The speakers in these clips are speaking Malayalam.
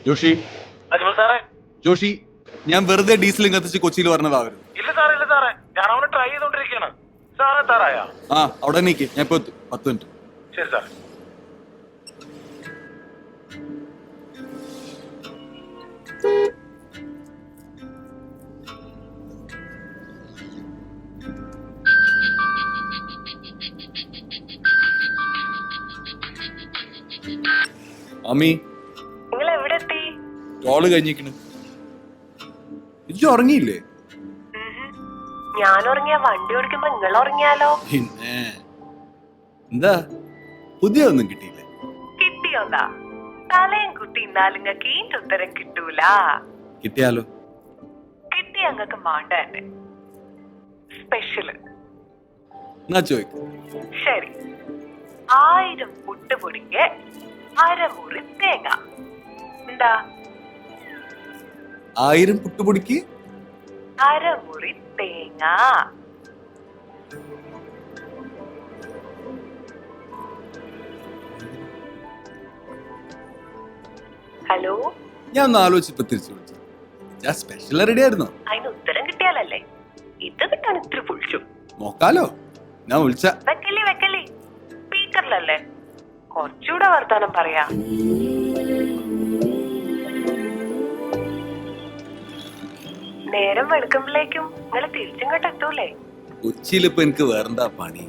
ജോഷി, അജ്മൽ സാറേ, ജോഷി, ഞാൻ വെറുതെ ഡീസലും കത്തിച്ച് കൊച്ചിയിൽ പറഞ്ഞതാവരുത്. ഇല്ല സാറേ, ഞാൻ അവനെ ട്രൈ ചെയ്തോണ്ടിരിക്കുകയാണ്. സാറേ എത്താറായ? ആ, അവിടെ നീക്ക്, ഞാൻ ഇപ്പൊ 10 മിനിറ്റ്. ശരി സാറേ. അമ്മി, നിങ്ങൾ എവിടെ എത്തി? ടോള് കഴിഞ്ഞിരിക്കണ്. ഇജ്ജ് ഉറങ്ങിയില്ലേ? ഞാൻ ഉറങ്ങിയ വണ്ടി ഓടിക്കുമ്പോ നിങ്ങൾ ഉറങ്ങിയാലോ? പിന്നെ എന്താ പുതിയ ഒന്നും കിട്ടിയില്ലേ? കിട്ടിയോന്നാ? തലയും കുട്ടി ഇന്നാലും നിങ്ങൾക്ക് ഈ ഉത്തരം കിട്ടൂല. കിട്ടിയാലോ? കിട്ടി ഞങ്ങൾക്ക് മാണ്ട തന്നെ സ്പെഷ്യല്. എന്നാ ചോദിക്ക. ശരി, 1000 പുട്ടുപൊടിക്ക് അരമുറി തേങ്ങ. എന്താ? 1000 പുട്ടുപൊടിക്ക് അരമുറി തേങ്ങ. ഹലോ, ഞാൻ ഒന്ന് ആലോചിച്ചപ്പോ തിരിച്ചു വിളിച്ചു. ഞാൻ സ്പെഷ്യൽ റെഡി ആയിരുന്നോ? അതിന് ഉത്തരം കിട്ടിയാലല്ലേ. ഇത് കിട്ടാൻ ഇത്തിരി പൊളിച്ചു. നോക്കാലോ, ഞാൻ വിളിച്ച. വെക്കല്ലേ സ്പീക്കറിലല്ലേ, കുറച്ചുകൂടെ വർത്താനം പറയാ. നേരം വെളുക്കുമ്പോഴേക്കും നിങ്ങൾ തിരിച്ചിങ്ങോട്ട് എത്തൂലേ? കൊച്ചിയിലിപ്പോ എനിക്ക് വേറെന്താ പണി?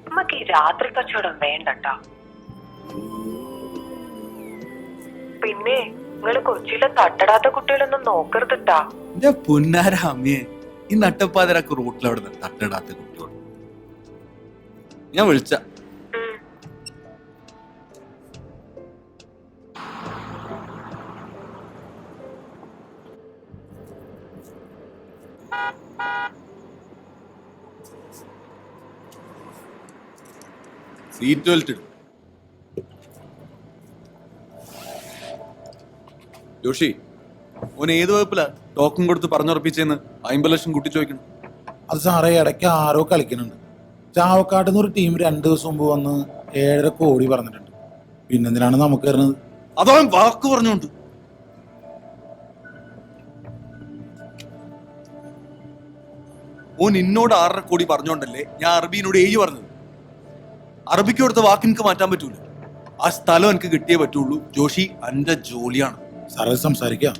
നമുക്ക് ഈ രാത്രി കച്ചവടം വേണ്ടട്ടാ. പിന്നെ നിങ്ങള് കൊച്ചിയിലെ തട്ടടാത്ത കുട്ടികളൊന്നും നോക്കരുതിട്ടാ. എന്റെ പൊന്നാര അമ്മയെ, ഈ നട്ടപ്പാതിരാക്ക് റോട്ടിലവിടെ തട്ടിടാത്ത കുട്ടിയോട് ഞാൻ വിളിച്ച. സീറ്റ് ബെൽറ്റ് ഇടും. ജോഷി, ഓൻ ഏത് വകുപ്പിലാ ടോക്കൺ കൊടുത്ത് പറഞ്ഞുറപ്പിച്ചെന്ന് 50 ലക്ഷം കൂട്ടി ചോദിക്കണം. അത് സാറേ, ഇടയ്ക്ക് ആരോ കളിക്കുന്നുണ്ട്. ചാവക്കാട്ട് നിന്ന് ഒരു ടീം 2 ദിവസം മുമ്പ് വന്ന് 7.5 കോടി പറഞ്ഞിട്ടുണ്ട്. പിന്നെന്തിനാണ് നമുക്ക് വരുന്നത്? അതോ വാക്ക് പറഞ്ഞോണ്ട്. ഓൻ എന്നോട് 6.5 കോടി പറഞ്ഞോണ്ടല്ലേ ഞാൻ അറബിനോട് 7 പറഞ്ഞത്. അറബിക്ക് കൊടുത്ത വാക്ക് എനിക്ക് മാറ്റാൻ പറ്റൂല. ആ സ്ഥലം എനിക്ക് കിട്ടിയേ പറ്റുള്ളൂ. ജോഷി, എന്റെ ജോലിയാണ്. സാറേ സംസാരിക്കാം.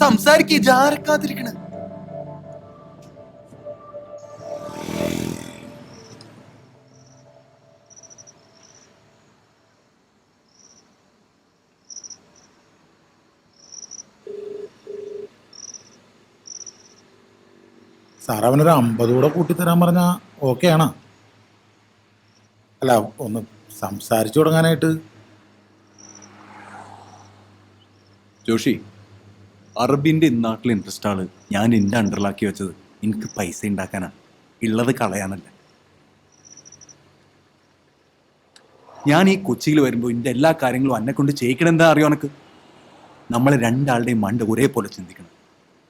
സംസാരിക്കേ, ജാരക്കാതിരിക്കണ. സാർ അവനൊരു 50 കൂടെ കൂട്ടിത്തരാൻ പറഞ്ഞാ ഓക്കെ ആണോ? അല്ല, ഒന്ന് സംസാരിച്ചു തുടങ്ങാനായിട്ട്. ജോഷി, അറബിന്റെ ഇന്നാട്ടിൽ ഇൻട്രസ്റ്റ് ആണ് ഞാൻ എന്റെ അണ്ടറിലാക്കി വെച്ചത്. എനിക്ക് പൈസ ഉണ്ടാക്കാനാ, ഉള്ളത് കളയാനല്ല. ഞാൻ ഈ കൊച്ചിയിൽ വരുമ്പോൾ എന്റെ എല്ലാ കാര്യങ്ങളും എന്നെ കൊണ്ട് ചെയ്യിക്കണം. എന്താ അറിയോ എനക്ക്? നമ്മളെ രണ്ടാളുടെയും മണ്ട ഒരേപോലെ ചിന്തിക്കണം.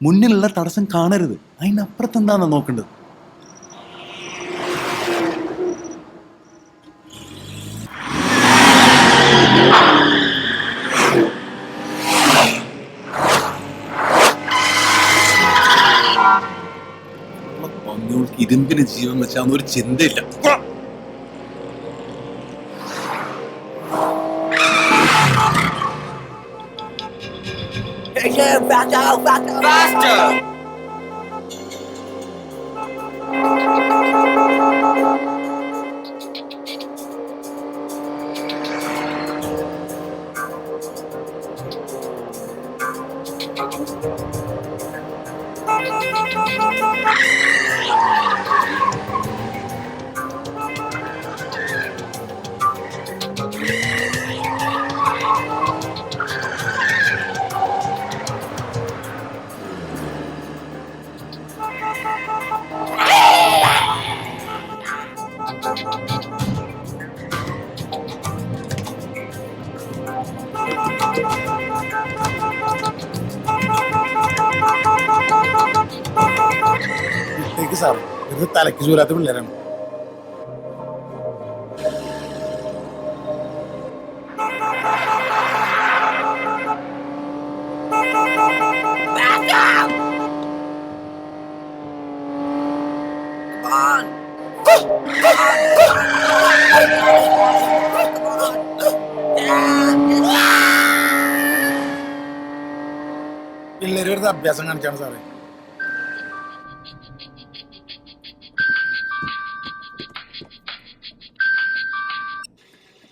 മുന്നിലുള്ള തടസ്സം കാണരുത്, അതിനപ്പുറത്ത് എന്താണെന്ന് നോക്കേണ്ടത്. ഇരുമ്പിന് ജീവൻ വെച്ചാൽ ഒരു ചിന്തയില്ല. Back out, faster! ഇട്ടേക്ക് സാർ, ഇത് തലയ്ക്ക് ചൂരാത്ത പിള്ളേരാണ്. Back up! Come on! Come on! പിള്ളേര് വെറുതെ അഭ്യാസം കാണിച്ചാണ് സാറേ.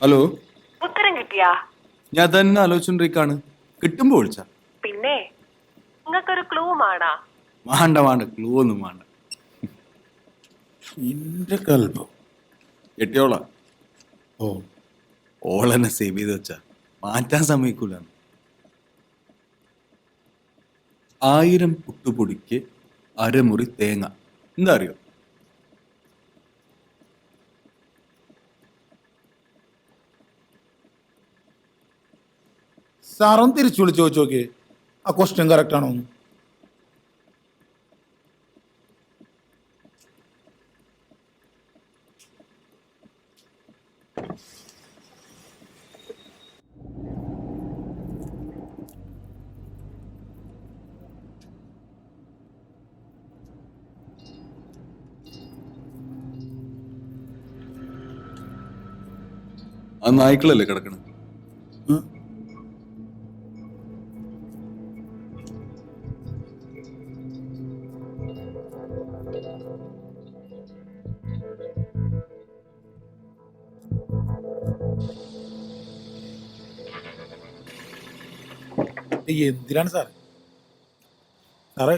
ഹലോ, ഉത്തരം കിട്ടിയാ? ഞാൻ തന്നെ ആലോചിച്ചോണ്ടിരിക്കാണ്. കിട്ടുമ്പോ വിളിച്ച. പിന്നെ നിങ്ങൾക്കൊരു ക്ലൂ മാണാ? വേണ്ട, ക്ലൂ ഒന്നും വേണ്ട. എന്റെ കൽബോ കെട്ടിയോളാ. ഓ, ഓളെന്നെ സേവ് ചെയ്ത് വെച്ചാ മാറ്റാൻ സമ്മതിക്കൂല. 1000 പുട്ടുപൊടിക്ക് അരമുറി തേങ്ങ. എന്താ അറിയോ? സാറും തിരിച്ചു വിളിച്ച് ചോദിച്ചു നോക്കിയേ, ആ ക്വസ്റ്റ്യൻ കറക്റ്റ് ആണോ? ആ നായ്ക്കളല്ലേ കിടക്കണത്? എന്തിനാണ് സാറേ? സാറേ,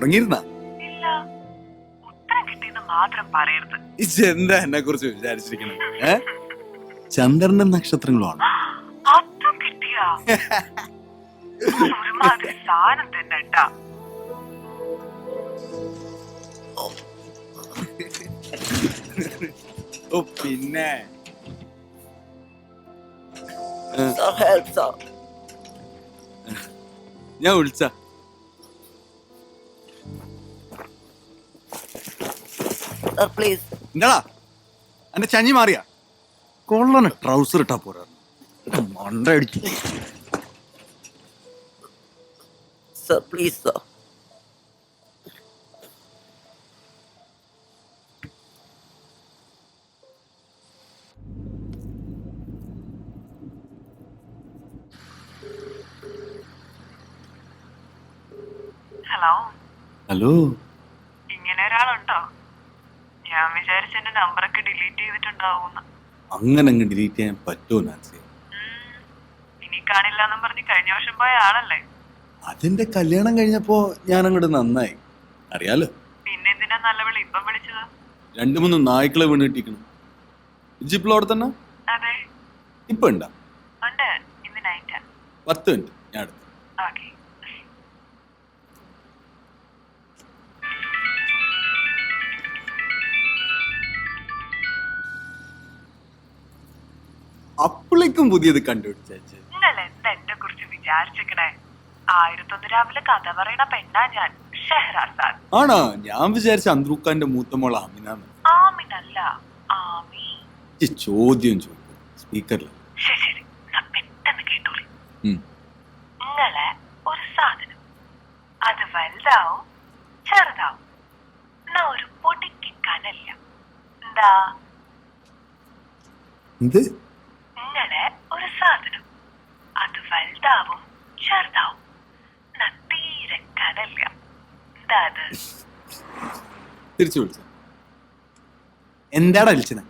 ഉറങ്ങിയിരുന്ന ഇല്ല, ഉത്തരം കിട്ടിയെന്ന് മാത്രം പറയരുത്. എന്താ എന്നെ കുറിച്ച് വിചാരിച്ചിരിക്കണത്? ചന്ദ്രന്റെ നക്ഷത്രങ്ങളുമാണ്. അതും കിട്ടിയാ? ഒരുമാതിരി സാധനം തന്നെ ട്ടാ. ഓ പിന്നെ Sir, help, sir. ഞാൻ വിളിച്ച Sir, please. എന്താടാ എന്റെ ചഞ്ഞി മാറിയാ? കൊള്ളനെ ട്രൗസർ ഇട്ടാ പോരാ, മണ്ട അടിച്ചു. Sir, please, sir. Hello hello. ഇങ്ങനെ ഒരാളുണ്ടോ? ഞാൻ വിചാരിച്ച എന്റെ നമ്പറൊക്കെ ഡിലീറ്റ് ചെയ്തിട്ടുണ്ടാവൂന്ന്. അങ്ങനെ അങ്ങ് ഡിലീറ്റ് ചെയ്യാൻ പറ്റുമോ നാൻസി? ഇനി കാണില്ല എന്നും പറഞ്ഞ് കഴിഞ്ഞ വർഷം പോയ ആളല്ലേ. അതിന്റെ കല്യാണം കഴിഞ്ഞപ്പോ ഞാൻ അങ്ങോട്ട് നന്നായി, അറിയാലോ. പിന്നെന്തിനാ നല്ല വിളി ഇപ്പം വിളിച്ചത്? 2-3 നായ്ക്കളെ വീണ് കിട്ടിക്കണം. ഇജിപ്പിൾ അവിടെ തന്നെ അതെ ഇപ്പൊ ഉണ്ടാ? ഉണ്ട്, ഇന്ന് നൈറ്റ്. 10 മിനിറ്റ് ഞാൻ എടുത്തു. ഓക്കെ. അപ്പോഴേക്കും പുതിയത് കണ്ടുപിടിച്ചേ. നിങ്ങൾ എന്താ എന്നെ കുറിച്ച് വിചാരിച്ചിക്കണേ? 1001 രാവിലെ കഥ പറയണ പെണ്ണാ ഞാൻ, ഷെഹ്റാസാദ്. ആണോ? ഞാൻ വിചാരിച്ച അന്ത്രൂഖാന്റെ മൂത്തമോൾ ആമിനാന്ന്. ആമിനല്ല, ആമി. ഈ ചോദ്യം ചോദിക്കും സ്പീക്കറിൽ. ശരി, ഞാൻ പെട്ടെന്ന് കേട്ടോളി. നിങ്ങളെ ഒരു സാധനം, അത് വലുതാവും ചെറുതാവും, എന്നാ ഒരു പൊടിക്ക് കനല്ല. എന്താ? എന്ത്? നിങ്ങളെ ഒരു സാധനം, അത് വലുതാവും ചെറുതാവും, എന്നാ തീരെ കനല്ല. എന്താ അത്? തിരിച്ചു വിളിച്ച എന്താടാ വിളിച്ചത്?